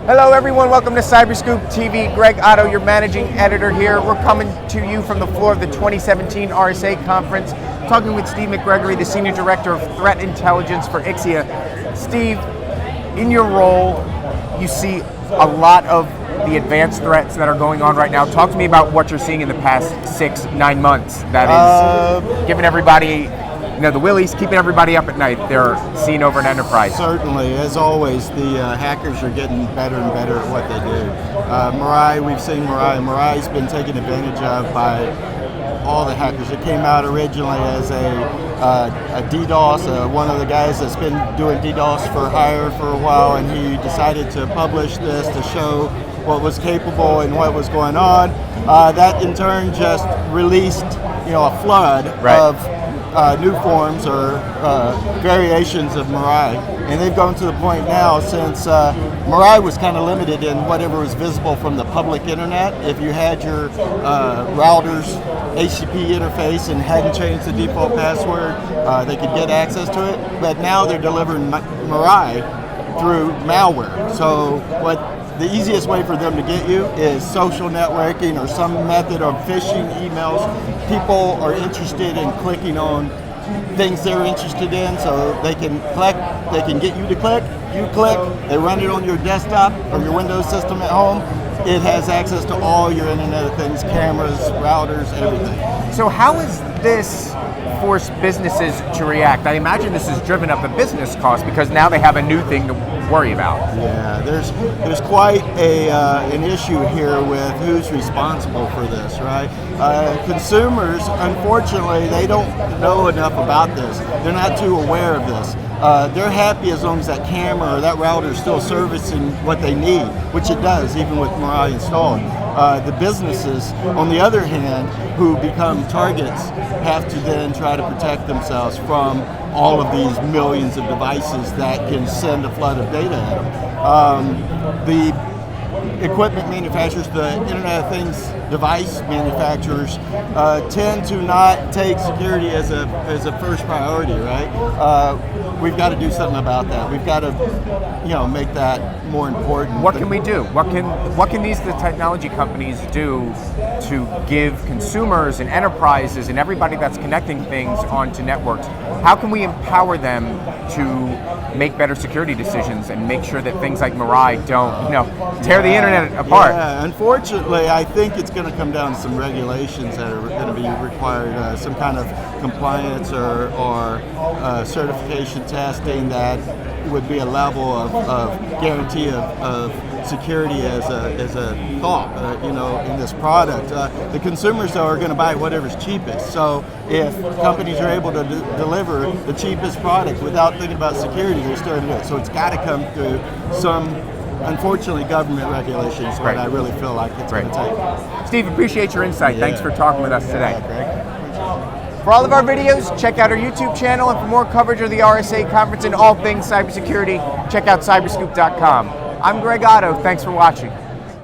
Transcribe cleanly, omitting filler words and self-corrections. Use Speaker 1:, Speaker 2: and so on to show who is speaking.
Speaker 1: Hello everyone, welcome to Cyberscoop TV. Greg Otto, your managing editor here. We're coming to you from the floor of the 2017 RSA conference, talking with Steve McGregory, the Senior Director of Threat Intelligence for Ixia. Steve, in your role, you see a lot of the advanced threats that are going on right now. Talk to me about what you're seeing in the past 6-9 months that is giving everybody, the willies, keeping everybody up at night. They're seen over an enterprise.
Speaker 2: Certainly, as always, the hackers are getting better and better at what they do. Mirai, we've seen Mirai. Mirai's been taken advantage of by all the hackers. It came out originally as a DDoS, one of the guys that's been doing DDoS for hire for a while, and he decided to publish this to show what was capable and what was going on. That in turn just released, a flood of new forms or variations of Mirai, and they've gone to the point now, since Mirai was kind of limited in whatever was visible from the public internet. If you had your router's HTTP interface and hadn't changed the default password, they could get access to it. But now they're delivering Mirai through malware. So the easiest way for them to get you is social networking or some method of phishing emails. People are interested in clicking on things they're interested in, so they can get you to click, you click, they run it on your desktop or your Windows system at home. It has access to all your Internet of Things, cameras, routers, everything.
Speaker 1: So how has this forced businesses to react? I imagine this has driven up the business cost because now they have a new thing to worry about.
Speaker 2: Yeah, there's quite an issue here with who's responsible for this, right? Consumers, unfortunately, they don't know enough about this. They're not too aware of this. They're happy as long as that camera or that router is still servicing what they need, which it does, even with Mirai installed. The businesses, on the other hand, who become targets, have to then try to protect themselves from all of these millions of devices that can send a flood of data at them. The equipment manufacturers, the Internet of Things device manufacturers, tend to not take security as a first priority, right? We've got to do something about that. We've got to, make that more important.
Speaker 1: What can we do? What can the technology companies do to give consumers and enterprises and everybody that's connecting things onto networks? How can we empower them to make better security decisions and make sure that things like Mirai don't, tear the internet apart?
Speaker 2: Yeah, unfortunately, I think it's going to come down to some regulations that are going to be required, some kind of compliance or certification testing that would be a level of guarantee of security as a thought, in this product. The consumers, though, are going to buy whatever's cheapest. So if companies are able to deliver the cheapest product without thinking about security, they're still going to do it. So it's got to come through some, unfortunately, government regulations, but I really feel like it's going to take.
Speaker 1: Steve, appreciate your insight.
Speaker 2: Yeah.
Speaker 1: Thanks for talking with us today.
Speaker 2: Greg.
Speaker 1: For all of our videos, check out our YouTube channel, and for more coverage of the RSA conference and all things cybersecurity, check out cyberscoop.com. I'm Greg Otto. Thanks for watching.